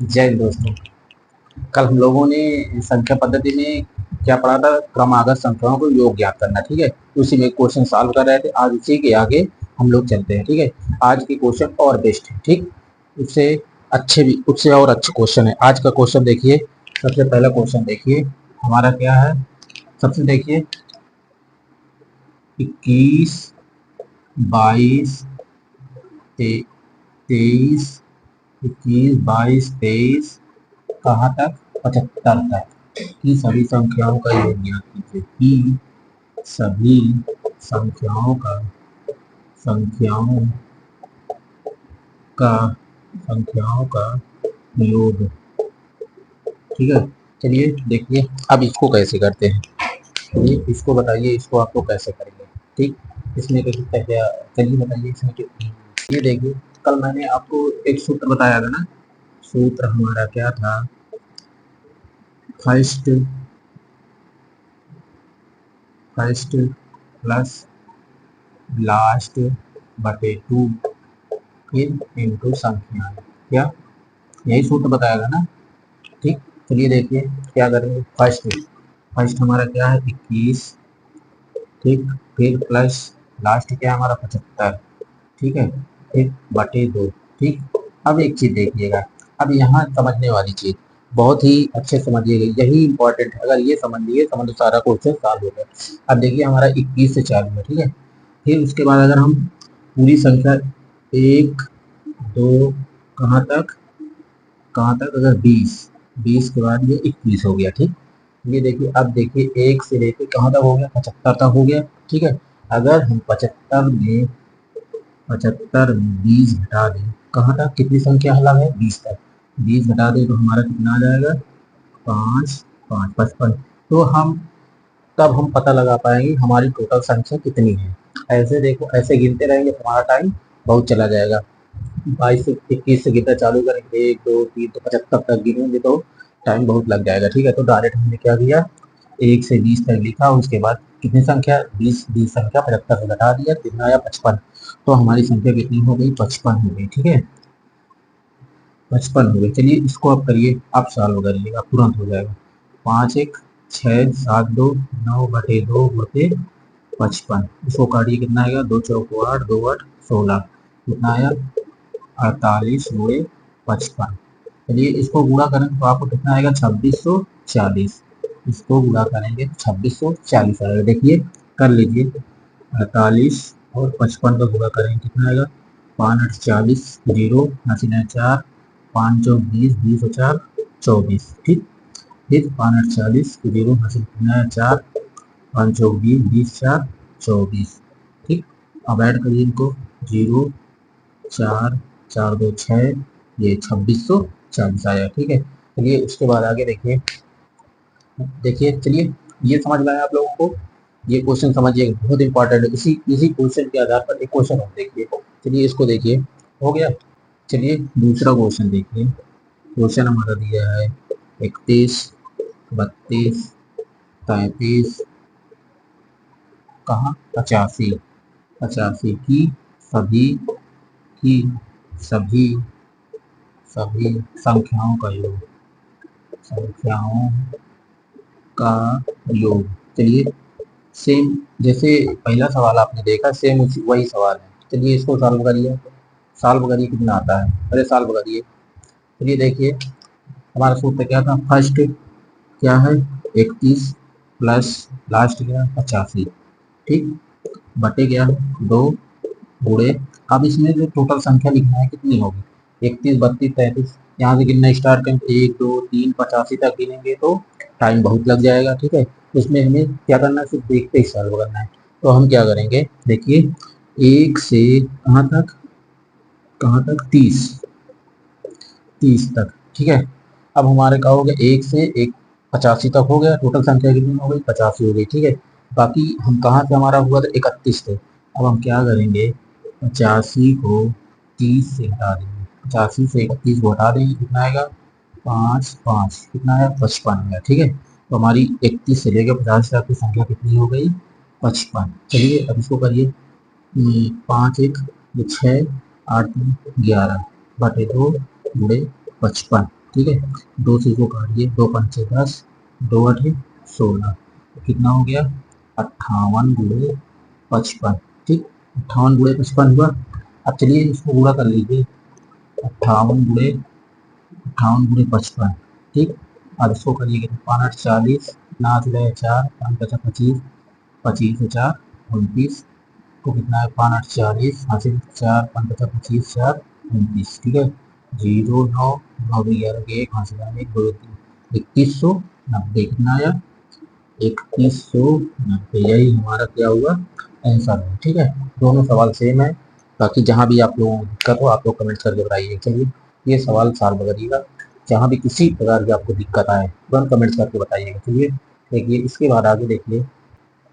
जय हिंद दोस्तों। कल हम लोगों ने संख्या पद्धति में क्या पढ़ा था? क्रमागत संख्याओं को योग ज्ञात करना। ठीक है, उसी में क्वेश्चन सॉल्व कर रहे थे। आज उसी के आगे हम लोग चलते हैं। ठीक है, आज के क्वेश्चन और बेस्ट है। ठीक, उससे अच्छे भी, उससे और अच्छे क्वेश्चन है। आज का क्वेश्चन देखिए, सबसे पहला क्वेश्चन देखिए हमारा क्या है। सबसे देखिए 21, 22, 23, 21, 22, 23 कहाँ तक? 75 तक की सभी संख्याओं का योग ज्ञात कीजिए। कि सभी संख्याओं का संख्याओं का संख्याओं का योग। ठीक है, चलिए देखिए अब इसको कैसे करते हैं। ये इसको बताइए, इसको आपको कैसे करेंगे। ठीक, इसमें क्या क्या, चलिए बताइए इसमें ये देखिए, कल मैंने आपको एक सूत्र बताया था ना। सूत्र हमारा क्या था? फर्स्ट फर्स्ट प्लस लास्ट बटे 2 फिर इनटू संख्या। क्या यही सूत्र बताएगा ना? ठीक, चलिए देखिए क्या करेंगे। फर्स्ट फर्स्ट हमारा क्या है? 21। ठीक, फिर प्लस लास्ट क्या है हमारा? 75। ठीक है, फिर बटे 2। ठीक, अब एक चीज देखिएगा, अब यहाँ समझने वाली चीज बहुत ही अच्छे समझिएगा, यही इंपॉर्टेंट है। अगर ये समझ लिए समझ लो सारा क्वेश्चन सॉल्व हो गया। अब देखिए हमारा 21 से चालू है। ठीक है, फिर उसके बाद अगर हम पूरी संख्या 1, 2 कहाँ तक, अगर 20, 20 के बाद ये 21 हो गया। ठीक, ये देखिए, अब देखिए 1 से लेके कहाँ तक हो गया? 75 तक हो गया। ठीक है, अगर हम 75 में 20 घटा दें, कहाँ तक, कितनी संख्या अलग है? 20 तक। 20 घटा दें तो हमारा कितना आ जाएगा? 5, 5, 55। तो हम तब हम पता लगा पाएंगे हमारी टोटल संख्या कितनी है। ऐसे देखो, ऐसे गिनते रहेंगे तो हमारा टाइम बहुत चला जाएगा। 22 से 21 से गिनना चालू करेंगे, 1, 2, 3 तो 75 तक गिनेंगे तो टाइम बहुत लग जाएगा। ठीक है, तो डायरेक्ट हमने क्या किया, 1 से 20 तक लिखा। उसके बाद कितनी संख्या? 20 संख्या 75 से घटा दिया, कितना आया? 55। तो हमारी संख्या कितनी हो गई? 55 हो गई। ठीक है, 55 हो गई। चलिए इसको आप करिए, आप सॉल्व करिएगा, तुरंत हो जाएगा। 5, 1, 6, 7, 2, 9 बटे 2 होते 55। इसको काटिए, कितना आएगा? 2 चौको 8, 2 8 16, कितना आया? 48 गुणे 55। चलिए इसको गुणा करें तो आपको कितना आएगा? 2640। इसको गुणा करेंगे तो 2640 आएगा। देखिए कर लीजिए, 48 और 55 का गुणा करेंगे कितना आएगा? 5 8 40, 0 × 4, 5 चौक 20, 20 और 4 24। ठीक, फिर 5 8 40, 0 × 4, 5 चौक 20, 20 4 24। ठीक, अब ऐड करिए इनको, 0 4 4 2 6, ये 2640 आया। ठीक है, चलिए उसके बाद आगे देखिए। देखिए चलिए, ये समझ में आया आप लोगों को? ये क्वेश्चन समझिए, बहुत इंपॉर्टेंट है। इसी इसी क्वेश्चन के आधार पर एक क्वेश्चन और देखिए। चलिए इसको देखिए, हो गया। चलिए दूसरा क्वेश्चन देखिए। क्वेश्चन हमारा दिया है 31, 32, 33 कहाँ? 85। 85 सभी की सभी सभी संख्याओं का योग। संख्याओं का योग। चलिए सेम जैसे पहला सवाल आपने देखा, सेम उसी वही सवाल है। चलिए इसको सॉल्व करिए। सॉल्व करिए, कितना आता है? अरे सॉल्व करिए। चलिए देखिए हमारा सूत्र क्या था? फर्स्ट क्या है? 31 प्लस लास्ट क्या? 85। ठीक, बटे क्या? 2 गुणे, अब इसमें जो टोटल संख्या लिखना है कितनी होगी? 31, 32, 33। यहाँ से गिनना स्टार्ट करें, 1, 2, 3, 85 तक गिनेंगे तो टाइम बहुत लग जाएगा। ठीक है, इसमें हमें क्या करना है? सिर्फ देखते ही सॉल्व करना है। तो हम क्या करेंगे, देखिए 1 से कहाँ तक? 30, 30 तक। ठीक है, अब हमारे क्या हो गया? 1 से 1 85 तक हो गया। टोटल संख्या कितनी हो गई? 85 हो गई। ठीक है, बाकी हम कहाँ से हमारा हुआ था? 31 थे। अब हम क्या करेंगे, 85 को 30 से हटा देंगे। 85 से 31 को हटा देंगे, कितना आएगा? 5 5, कितना आया? 55 आया। ठीक है, तो हमारी 31 से लेकर 50 तक की संख्या कितनी हो गई? 55। चलिए अब इसको करिए। 5 1 6 8 3 11 बटे 2 गुणे 55। ठीक है। 2 से इसको काटिए, 2 पंचे 10, 2 अठे 16, तो कितना हो गया 58 गुणे 55। ठीक, 58 गुणे 55 हुआ। अब चलिए इसको पूरा कर लीजिए, 58 गुणे 55। ठीक, अब इसको करिए 5 40, 4 5 25, 25 4 29, तो कितना है 5 8 40, हासिल 4 5 25 4 29। ठीक है, 0 9 9 11 1 हासिल 1 2 3 2190 कितना आया 2190। यही हमारा क्या हुआ आंसर है। ठीक है, दोनों सवाल सेम है। बाकी जहाँ भी आप लोगों को दिक्कत हो आप लोग कमेंट करके बताइए। चलिए ये सवाल सॉल्व करिएगा, जहाँ भी किसी प्रकार की आपको दिक्कत आए तुरंत कमेंट करके बताइएगा। चलिए देखिए इसके बाद आगे देखिए,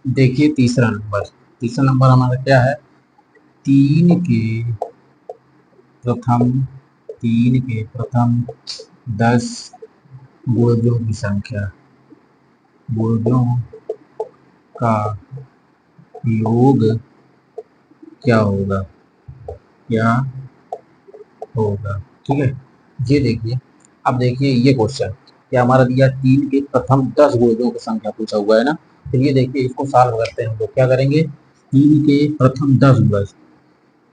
देखिए तीसरा नंबर। तीसरा नंबर हमारा क्या है, तीन के प्रथम तीन के प्रथम 10 गुणजों की संख्या, गुणजों का योग क्या होगा, क्या होगा। ठीक है, ये देखिए, अब देखिए ये क्वेश्चन क्या हमारा दिया, तीन के प्रथम 10 गुणजों की संख्या पूछा हुआ है ना। तो ये देखिए इसको सॉल्व करते हैं हम लोग, क्या करेंगे, तीन के प्रथम 10 गुणज,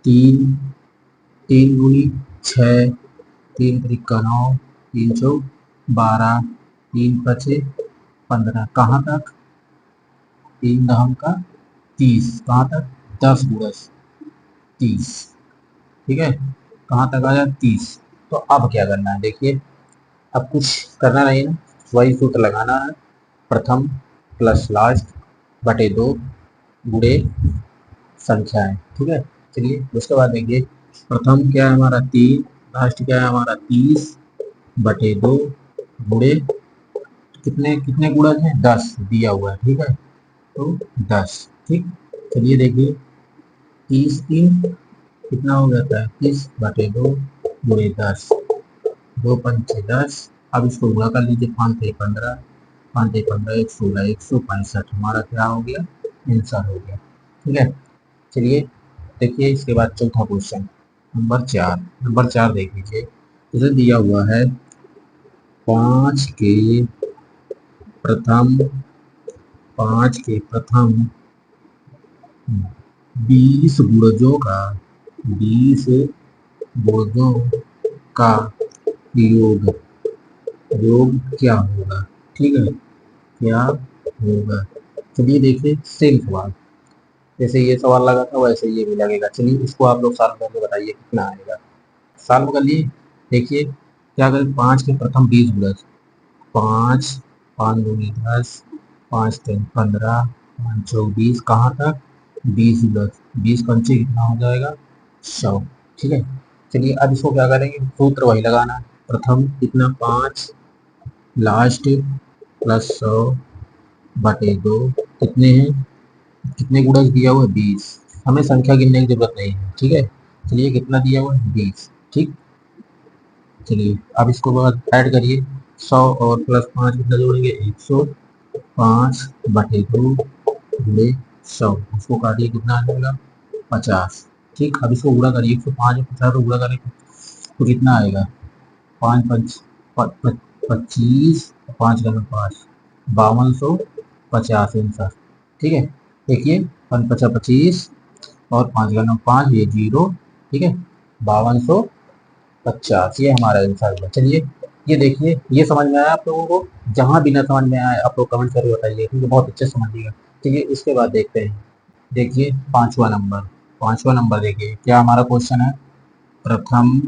तीन, तीन गुणी 6, तीन त्रिका 9, तीन चौ 12, तीन पचे 15, कहाँ तक, तीन दहम का 30, कहाँ तक 10 गुणज 30। ठीक है, कहाँ तक आया 30। तो अब क्या करना है, देखिए अब कुछ करना नहीं ना, वही सूत्र लगाना है, प्रथम प्लस लास्ट बटे 2 गुणे संख्याएं। ठीक है, चलिए उसके बाद देखिए, प्रथम क्या है हमारा 3, लास्ट क्या है हमारा 30 बटे 2 गुणे कितने कितने गुणज है 10 दिया हुआ है। ठीक है, तो 10। ठीक, चलिए देखिए 30 3 कितना हो जाता है 30 बटे 2 गुणे 10, 2 पंचे 10। अब इसको गुणा कर लीजिए, 5 से 15, 5 से 15 116, 165 हमारा क्या हो गया आंसर हो गया। ठीक है, चलिए देखिए इसके बाद चौथा क्वेश्चन नंबर 4। नंबर 4 देख लीजिए, इसे दिया हुआ है 5 के प्रथम, 5 के प्रथम 20 गुणजों का, 20 गुणजों का योग, योग क्या होगा। ठीक है, क्या होगा। चलिए देखिए सेम सवाल, जैसे ये सवाल लगा था वैसे ये भी लगेगा। चलिए इसको आप लोग सॉल्व करके बताइए कितना आएगा। सॉल्व कर लिए, देखिए क्या करें, 5 के प्रथम 20 गुणज, 5 5 दूनी 10, 5 3 15, 5 चौक 20, कहाँ तक 20 गुणज, 20 पंचे कितना हो जाएगा 100। ठीक है, चलिए अब इसको क्या करेंगे, सूत्र वही लगाना है, प्रथम कितना 5 लास्ट प्लस 100 बटे 2 कितने हैं, कितने गुणज दिया हुआ है 20, हमें संख्या गिनने की जरूरत नहीं है। ठीक है, चलिए कितना दिया हुआ है 20। ठीक, चलिए अब इसको बाद ऐड करिए, 100 और प्लस 5 कितना जोड़ेंगे 105 बटे 2 गुणे 100, उसको काटिए कितना आ जाएगा 50। ठीक, अब इसको गुणा करिए, 105 और 50 को गुणा करेंगे तो कितना आएगा, 5 5 25, 5 का 5 5250 आंसर। ठीक है, देखिए 5 50 25 और 5 का 5 ये 0। ठीक है, 5250 ये हमारा आंसर है। चलिए ये देखिए, ये समझ में आया आप लोगों को, जहाँ भी ना समझ में आए आप लोग कमेंट करके बताइए, क्योंकि बहुत अच्छे समझिएगा। चलिए इसके बाद देखते हैं, देखिए पांचवा नंबर, पांचवा नंबर देखिए क्या हमारा क्वेश्चन है, प्रथम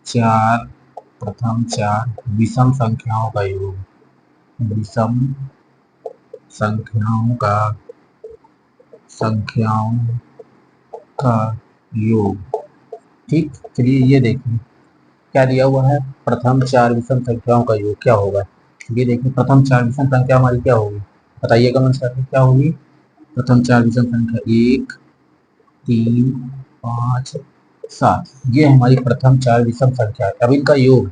4, प्रथम 4 विषम संख्याओं का योग, विषम संख्याओं का, संख्याओं का योग। ठीक, चलिए ये देखिए क्या दिया हुआ है, प्रथम 4 विषम संख्याओं का योग क्या होगा। ये देखिए प्रथम 4 विषम संख्या हमारी क्या होगी, बताइए कमेंट करके क्या होगी। प्रथम 4 विषम संख्या 1 3 5 7, ये हमारी प्रथम 4 विषम संख्या है। अब इनका योग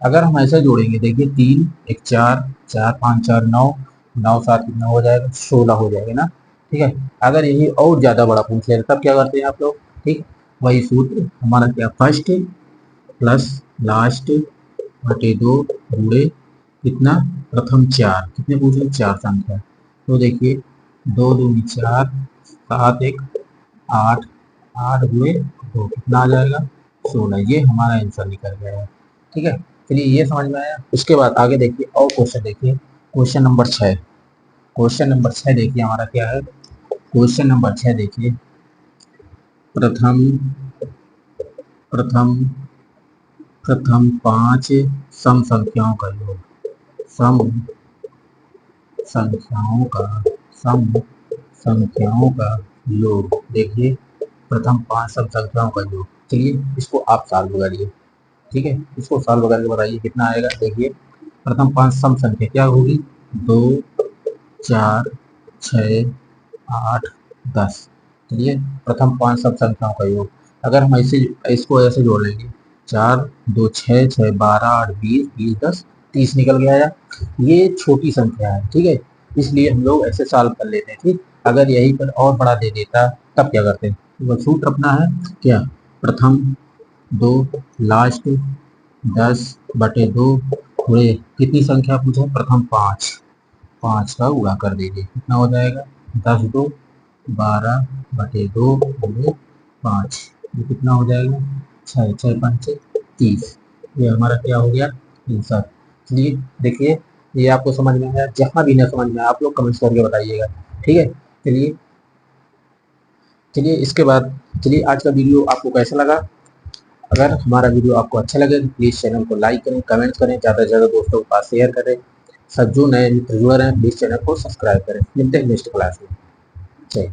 अगर हम ऐसे जोड़ेंगे, देखिए 3 1 4, 4 5 4 9, 9 7 कितना हो जाएगा 16 हो जाएगा ना। ठीक है, अगर यही और ज्यादा बड़ा पूछ ले तब क्या करते हैं आप लोग। ठीक, वही सूत्र हमारा क्या, फर्स्ट प्लस लास्ट बटे 2 गुणे कितना, प्रथम 4, कितने पूछ रहे, 4 संख्या। तो देखिए 2 दूनी 4, 7 एक 8, 8 गुणे 2 कितना आ जाएगा, 16। ये हमारा आंसर निकल गया है। ठीक है, चलिए ये समझ में आया। उसके बाद आगे देखिए और क्वेश्चन देखिए, क्वेश्चन नंबर 6। क्वेश्चन नंबर 6 देखिए हमारा क्या है। क्वेश्चन नंबर 6 देखिए, प्रथम प्रथम प्रथम 5 सम संख्याओं का योग, सम संख्याओं का सम संख्याओं का योग। देखिए प्रथम 5 सम संख्याओं का योग। चलिए इसको आप सॉल्व करिए। ठीक है, इसको सॉल्व करके बताइए कितना आएगा। देखिए प्रथम 5 सम संख्या क्या होगी, 2, 4, 6, 8, 10। चलिए प्रथम 5 सम संख्याओं का योग, अगर हम ऐसे इसको ऐसे जोड़ लेंगे, 4 2 6, 6 12, 8 20, 20 10 30 निकल गया यार। ये छोटी संख्या है, ठीक है, इसलिए हम लोग ऐसे सॉल्व कर लेते हैं। ठीक, अगर यही पर और बड़ा दे देता तब क्या करते हैं, वो सूत्र अपना है क्या, प्रथम 2 लास्ट 10/2 गुणे कितनी संख्या पूछा, प्रथम 5, 5 का गुणा कर दीजिए, कितना हो जाएगा, 10 2 12/2 गुणे 5, ये कितना हो जाएगा, 6 6 5 30। ये हमारा क्या हो गया, आंसर। चलिए देखिए ये आपको समझ में आया, जहाँ भी ना समझ में आया आप लोग कमेंट्स करके बताइएगा। ठीक है, चलिए चलिए इसके बाद चलिए आज का वीडियो आपको कैसा लगा। अगर हमारा वीडियो आपको अच्छा लगे तो प्लीज़ चैनल को लाइक करें, कमेंट करें, ज़्यादा से ज़्यादा दोस्तों के पास शेयर करें। सब जो नए मित्र जुड़ रहे हैं प्लीज़ चैनल को सब्सक्राइब करें। मिलते हैं नेक्स्ट क्लास में। जय